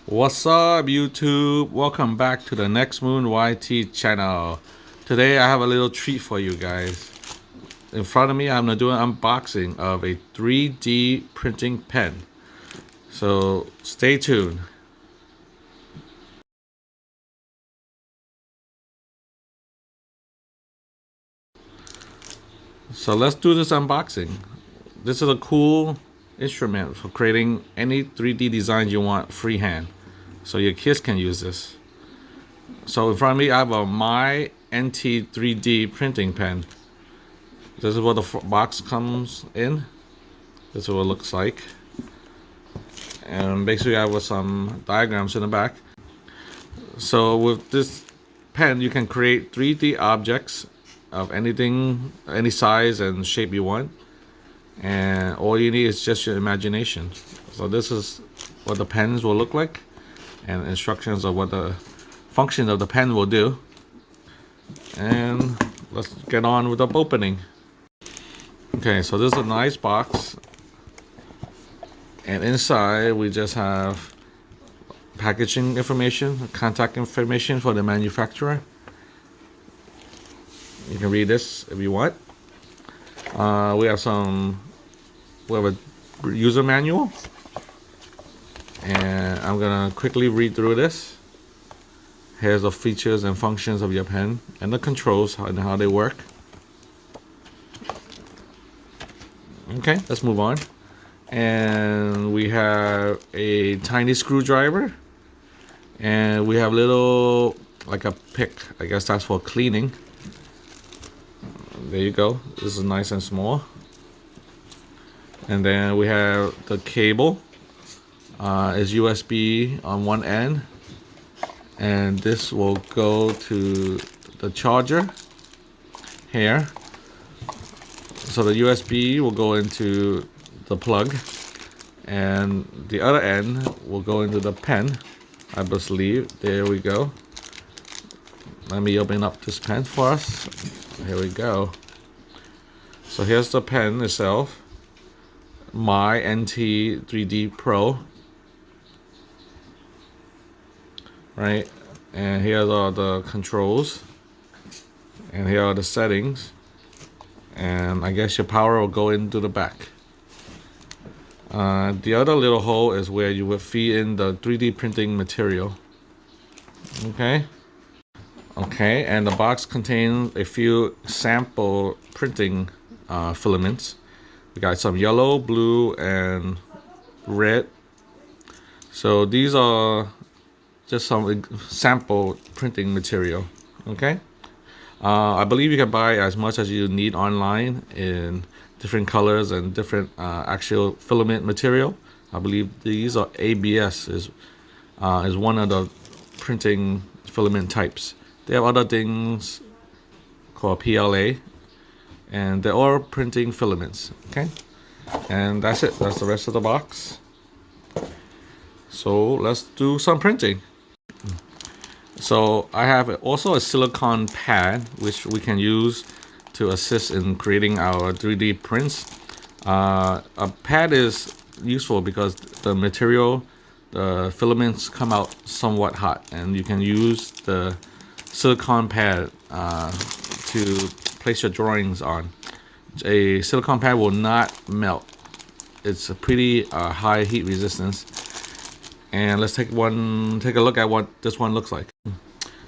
What's up, YouTube? Welcome back to the Next Moon YT channel. Today I have a little treat for you guys. In front of me, I'm gonna do an unboxing of a 3D printing pen. So stay tuned. So let's do this unboxing. This is a cool instrument for creating any 3D design you want freehand. So your kids can use this. So in front of me, I have a MYNT 3D Printing Pen. This is what the box comes in. This is what it looks like. And basically I have some diagrams in the back. So with this pen, you can create 3D objects of anything, any size and shape you want. And all you need is just your imagination. So this is what the pens will look like, and instructions of what the function of the pen will do. And let's get on with the opening. Okay, so this is a nice box, and inside we just have packaging information, contact information for the manufacturer. You can read this if you want. We have a user manual, and I'm gonna quickly read through this. Here's the features and functions of your pen and the controls and how they work. Okay, let's move on. And we have a tiny screwdriver, and we have little, like a pick, I guess that's for cleaning. There you go. This is nice and small. And then we have the cable. Is USB on one end, and this will go to the charger here. So the USB will go into the plug, and the other end will go into the pen, I believe. There we go. Let me open up this pen for us. Here we go. So here's the pen itself, MYNT 3D Pro, right? And here are the controls, and here are the settings, and I guess your power will go into the back. The other little hole is where you would feed in the 3D printing material. Okay, and the box contains a few sample printing filaments. We got some yellow, blue, and red. So these are just some sample printing material. Okay, I believe you can buy as much as you need online in different colors and different actual filament material. I believe these are ABS is one of the printing filament types. They have other things called PLA, and they're all printing filaments. Okay, and that's it. That's the rest of the box. So let's do some printing. So I have also a silicone pad, which we can use to assist in creating our 3D prints. A pad is useful because the material, the filaments come out somewhat hot, and you can use the silicone pad to place your drawings on. A silicone pad will not melt. It's a pretty high heat resistance. And let's take a look at what this one looks like.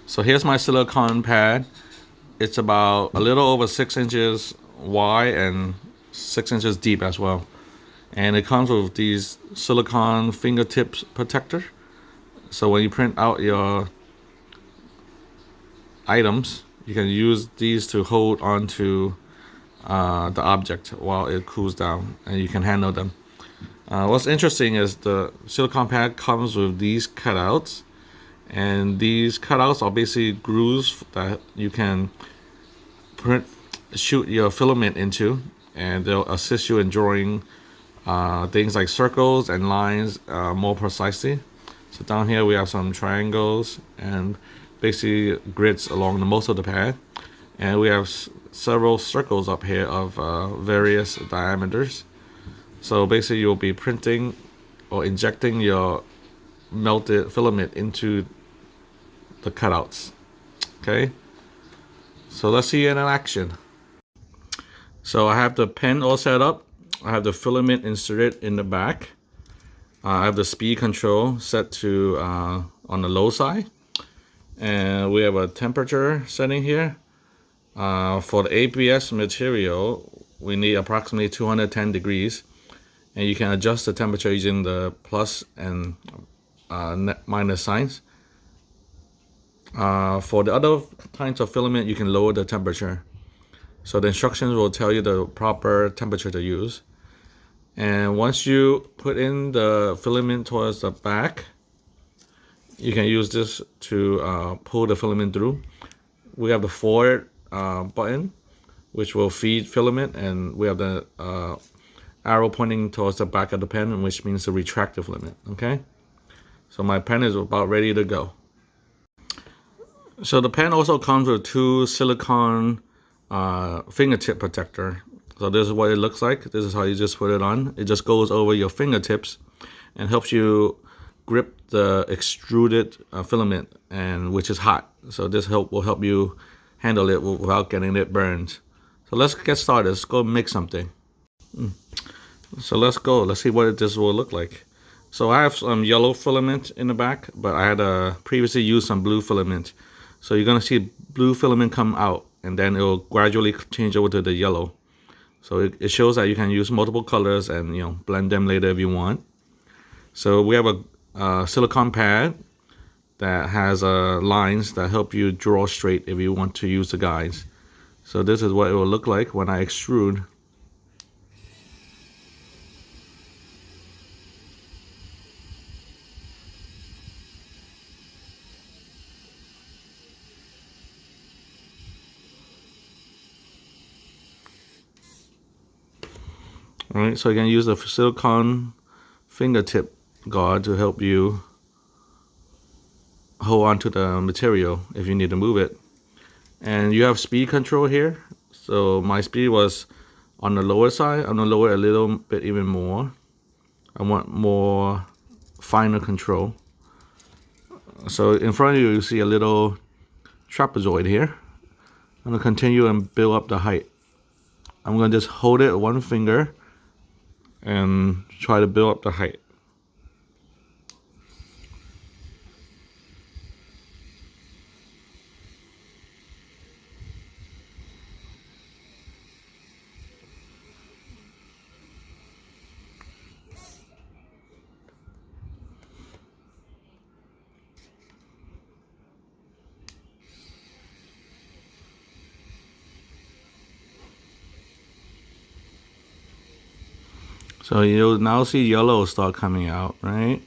So here's my silicone pad. It's about a little over 6 inches wide and 6 inches deep as well. And it comes with these silicone fingertips protector. So when you print out your items, you can use these to hold onto the object while it cools down, and you can handle them. What's interesting is the silicone pad comes with these cutouts, and these cutouts are basically grooves that you can shoot your filament into, and they'll assist you in drawing things like circles and lines more precisely. So down here we have some triangles and basically grids along most of the pad, and we have several circles up here of various diameters. So basically you'll be printing or injecting your melted filament into the cutouts. Okay, so let's see it in action. So I have the pen all set up. I have the filament inserted in the back. I have the speed control set to on the low side, and we have a temperature setting here. For the ABS material, we need approximately 210 degrees, and you can adjust the temperature using the plus and minus signs. For the other kinds of filament, you can lower the temperature. So the instructions will tell you the proper temperature to use. And once you put in the filament towards the back, you can use this to pull the filament through. We have the forward button, which will feed filament, and we have the arrow pointing towards the back of the pen, which means to retract the filament. Okay, so my pen is about ready to go. So the pen also comes with two silicone fingertip protector. So this is what it looks like. This is how you just put it on. It just goes over your fingertips and helps you grip the extruded filament, and which is hot. So this will help you handle it without getting it burned. So let's get started. Let's go make something. So let's go. Let's see what this will look like. So I have some yellow filament in the back, but I had previously used some blue filament. So you're gonna see blue filament come out, and then it will gradually change over to the yellow. So it shows that you can use multiple colors and blend them later if you want. So we have a silicone pad that has lines that help you draw straight if you want to use the guides. So this is what it will look like when I extrude. All right, so you can use the silicone fingertip guard to help you hold on to the material if you need to move it. And you have speed control here. So my speed was on the lower side. I'm gonna lower it a little bit even more. I want more finer control. So in front of you, you see a little trapezoid here. I'm gonna continue and build up the height. I'm gonna just hold it with one finger and try to build up the height. So you'll now see yellow start coming out, right?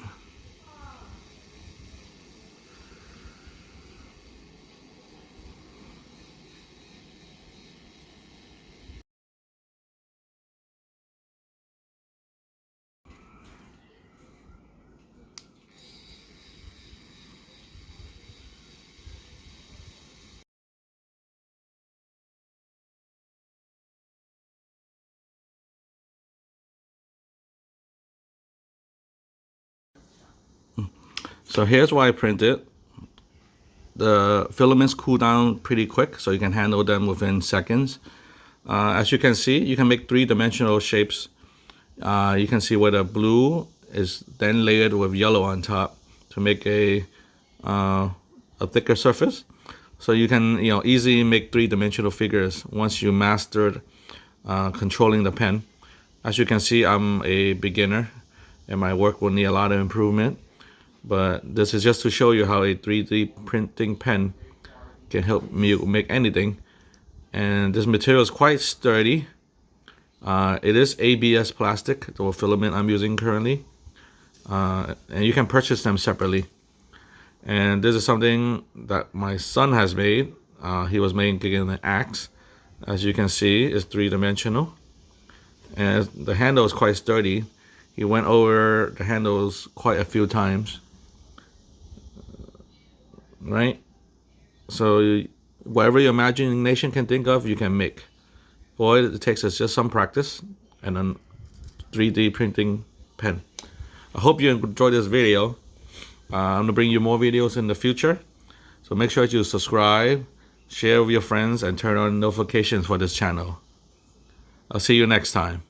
So here's why I printed. The filaments cool down pretty quick, so you can handle them within seconds. As you can see, you can make three-dimensional shapes. You can see where the blue is then layered with yellow on top to make a thicker surface. So you can easily make three-dimensional figures once you mastered controlling the pen. As you can see, I'm a beginner, and my work will need a lot of improvement. But this is just to show you how a 3D printing pen can help me make anything. And this material is quite sturdy. It is ABS plastic, the filament I'm using currently. And you can purchase them separately. And this is something that my son has made. He was making an axe. As you can see, it's three-dimensional. And the handle is quite sturdy. He went over the handles quite a few times. Right? So whatever your imagination can think of, you can make. All it takes is just some practice and a 3D printing pen. I hope you enjoyed this video. I'm gonna bring you more videos in the future. So make sure you subscribe, share with your friends, and turn on notifications for this channel. I'll see you next time.